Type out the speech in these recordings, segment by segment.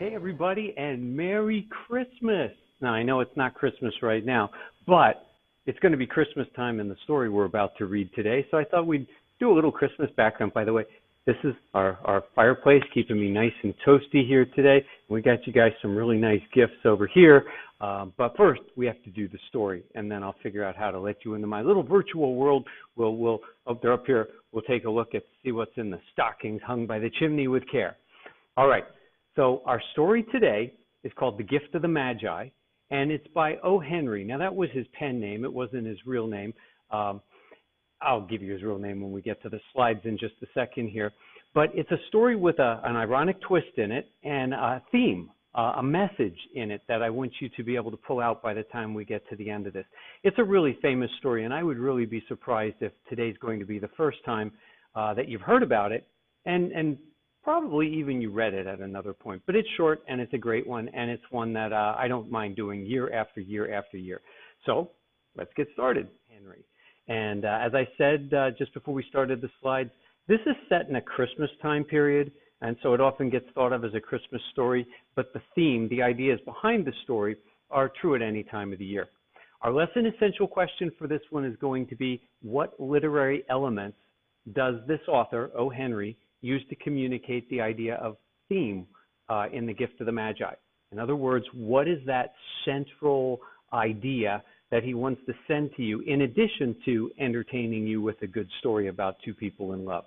Hey, everybody, and Merry Christmas. Now, I know it's not Christmas right now, but it's going to be Christmas time in the story we're about to read today, so I thought we'd do a little Christmas background. By the way, this is our fireplace, keeping me nice and toasty here today. We got you guys some really nice gifts over here, but first, we have to do the story, and then I'll figure out how to let you into my little virtual world. They're up here. We'll take a look at see what's in the stockings hung by the chimney with care. All right. So our story today is called The Gift of the Magi, and it's by O. Henry. Now, that was his pen name. It wasn't his real name. I'll give you his real name when we get to the slides in just a second here. But it's a story with an ironic twist in it and a theme, a message in it that I want you to be able to pull out by the time we get to the end of this. It's a really famous story, and I would really be surprised if today's going to be the first time that you've heard about it, and probably even you read it at another point. But it's short, and it's a great one, and it's one that I don't mind doing year after year after year. So let's get started, Henry. And as I said just before we started the slides, this is set in a Christmas time period, and so it often gets thought of as a Christmas story, but the theme, the ideas behind the story are true at any time of the year. Our lesson essential question for this one is going to be, what literary elements does this author, O. Henry, use to communicate the idea of theme in The Gift of the Magi? In other words, what is that central idea that he wants to send to you in addition to entertaining you with a good story about two people in love?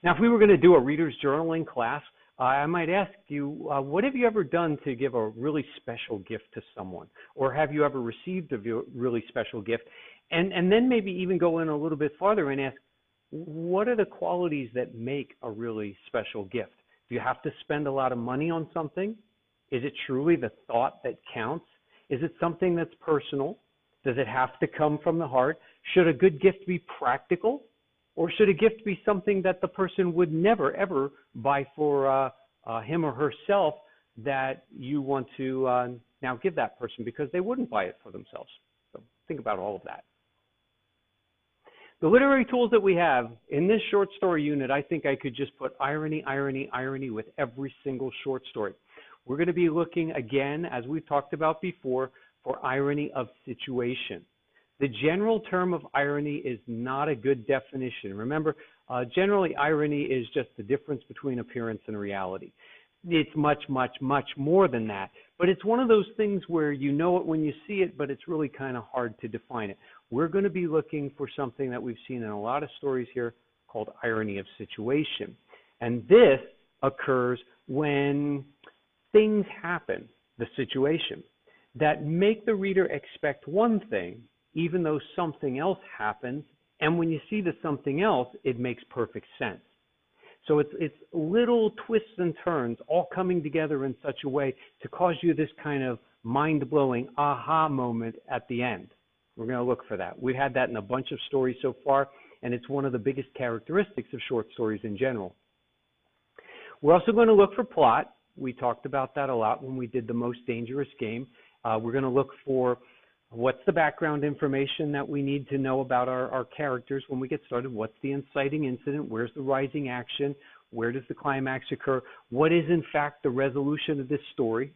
Now, if we were going to do a reader's journaling class, I might ask you, what have you ever done to give a really special gift to someone? Or have you ever received a really special gift? And then maybe even go in a little bit farther and ask, what are the qualities that make a really special gift? Do you have to spend a lot of money on something? Is it truly the thought that counts? Is it something that's personal? Does it have to come from the heart? Should a good gift be practical? Or should a gift be something that the person would never, ever buy for him or herself that you want to now give that person because they wouldn't buy it for themselves? So think about all of that. The literary tools that we have in this short story unit, I think I could just put irony, irony, irony with every single short story. We're going to be looking again, as we've talked about before, for irony of situation. The general term of irony is not a good definition. Remember, generally irony is just the difference between appearance and reality. It's much, much, much more than that. But it's one of those things where you know it when you see it, but it's really kind of hard to define it. We're going to be looking for something that we've seen in a lot of stories here called irony of situation. And this occurs when things happen, the situation, that make the reader expect one thing, even though something else happens. And when you see the something else, it makes perfect sense. So it's little twists and turns all coming together in such a way to cause you this kind of mind-blowing aha moment at the end. We're going to look for that. We've had that in a bunch of stories so far, and it's one of the biggest characteristics of short stories in general. We're also going to look for plot. We talked about that a lot when we did The Most Dangerous Game. We're going to look for what's the background information that we need to know about our characters when we get started. What's the inciting incident? Where's the rising action? Where does the climax occur? What is, in fact, the resolution of this story?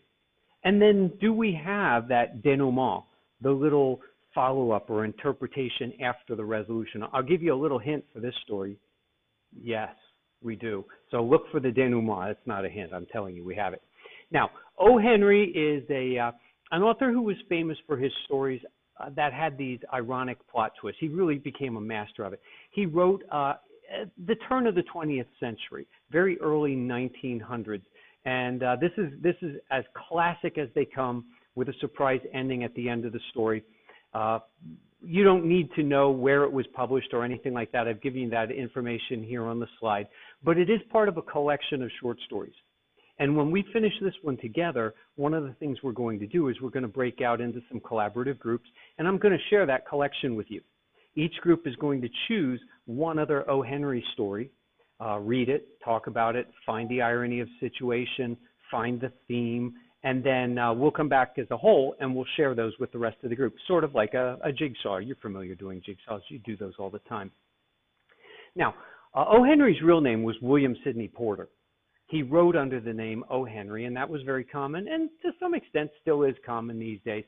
And then do we have that denouement, the little follow-up or interpretation after the resolution? I'll give you a little hint for this story. Yes, we do. So look for the denouement. It's not a hint. I'm telling you, we have it. Now, O. Henry is an author who was famous for his stories that had these ironic plot twists. He really became a master of it. He wrote at the turn of the 20th century, very early 1900s. And this is as classic as they come, with a surprise ending at the end of the story. You don't need to know where it was published or anything like that. I've given you that information here on the slide. But it is part of a collection of short stories. And when we finish this one together, one of the things we're going to do is we're going to break out into some collaborative groups, and I'm going to share that collection with you. Each group is going to choose one other O. Henry story, read it, talk about it, find the irony of situation, find the theme, and then we'll come back as a whole and we'll share those with the rest of the group, sort of like a jigsaw. You're familiar doing jigsaws. You do those all the time. Now, O. Henry's real name was William Sidney Porter. He wrote under the name O. Henry, and that was very common, and to some extent still is common these days.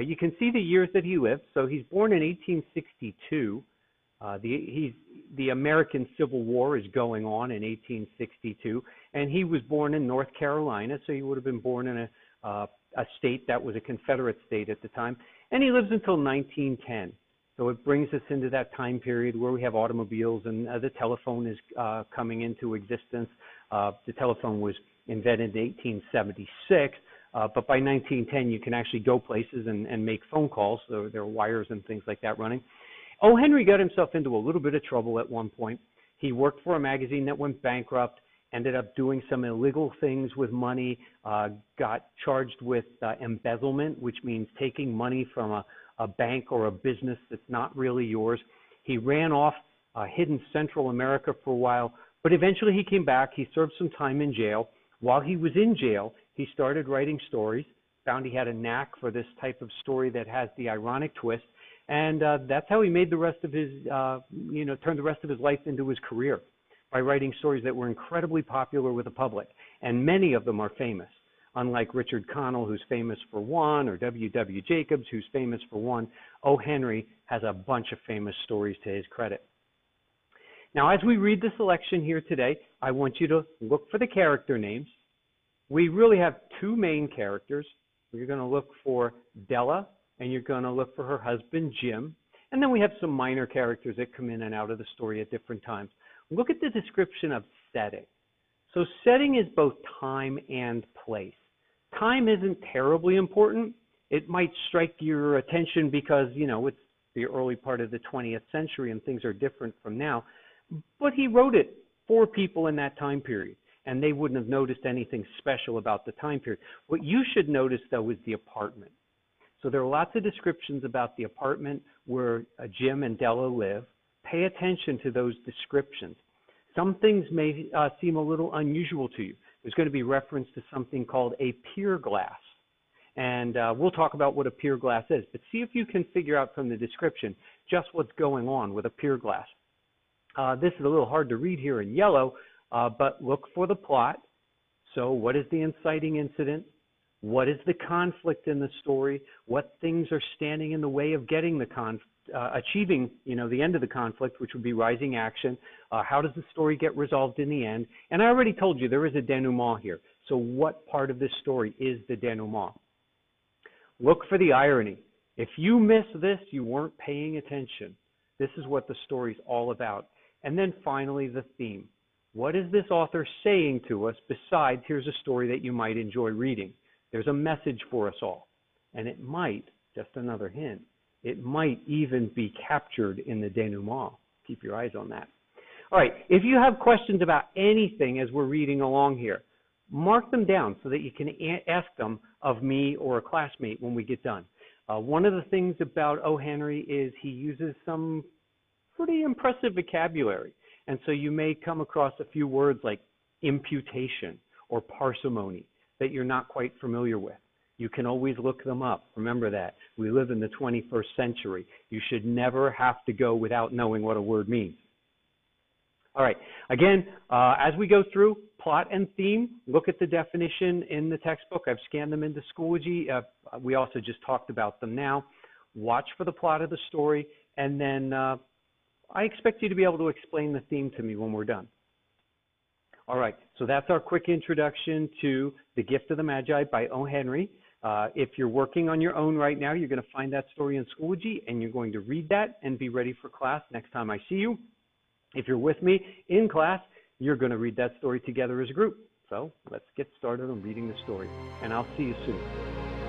You can see the years that he lived. So he's born in 1862. The American Civil War is going on in 1862, and he was born in North Carolina, so he would have been born in a state that was a Confederate state at the time, and he lives until 1910. So it brings us into that time period where we have automobiles and the telephone is coming into existence. The telephone was invented in 1876, but by 1910 you can actually go places and make phone calls. So there are wires and things like that running. O. Henry got himself into a little bit of trouble at one point. He worked for a magazine that went bankrupt, ended up doing some illegal things with money, got charged with embezzlement, which means taking money from a bank or a business that's not really yours. He ran off, hid in Central America for a while, but eventually he came back. He served some time in jail. While he was in jail, he started writing stories, found he had a knack for this type of story that has the ironic twist, and that's how he made the rest of his, turned the rest of his life into his career, by writing stories that were incredibly popular with the public, and many of them are famous. Unlike Richard Connell, who's famous for one, or W. Jacobs, who's famous for one, O. Henry has a bunch of famous stories to his credit. Now, as we read the selection here today, I want you to look for the character names. We really have two main characters. You're going to look for Della, and you're going to look for her husband, Jim. And then we have some minor characters that come in and out of the story at different times. Look at the description of setting. So setting is both time and place. Time isn't terribly important. It might strike your attention because, it's the early part of the 20th century and things are different from now. But he wrote it for people in that time period, and they wouldn't have noticed anything special about the time period. What you should notice, though, is the apartment. So there are lots of descriptions about the apartment where Jim and Della live. Pay attention to those descriptions. Some things may seem a little unusual to you. There's going to be reference to something called a pier glass. And we'll talk about what a pier glass is. But see if you can figure out from the description just what's going on with a pier glass. This is a little hard to read here in yellow, but look for the plot. So what is the inciting incident? What is the conflict in the story? What things are standing in the way of getting the achieving, the end of the conflict, which would be rising action? How does the story get resolved in the end? And I already told you there is a denouement here. So what part of this story is the denouement? Look for the irony. If you miss this, you weren't paying attention. This is what the story's all about. And then finally, the theme. What is this author saying to us besides here's a story that you might enjoy reading? There's a message for us all. And it might, just another hint, it might even be captured in the denouement. Keep your eyes on that. All right, if you have questions about anything as we're reading along here, mark them down so that you can ask them of me or a classmate when we get done. One of the things about O. Henry is he uses some pretty impressive vocabulary. And so you may come across a few words like imputation or parsimony that you're not quite familiar with. You can always look them up. Remember that. We live in the 21st century. You should never have to go without knowing what a word means. All right. Again, as we go through plot and theme, look at the definition in the textbook. I've scanned them into Schoology. We also just talked about them now. Watch for the plot of the story, and then I expect you to be able to explain the theme to me when we're done. All right, so that's our quick introduction to The Gift of the Magi by O. Henry. If you're working on your own right now, you're going to find that story in Schoology, and you're going to read that and be ready for class next time I see you. If you're with me in class, you're going to read that story together as a group. So let's get started on reading the story, and I'll see you soon.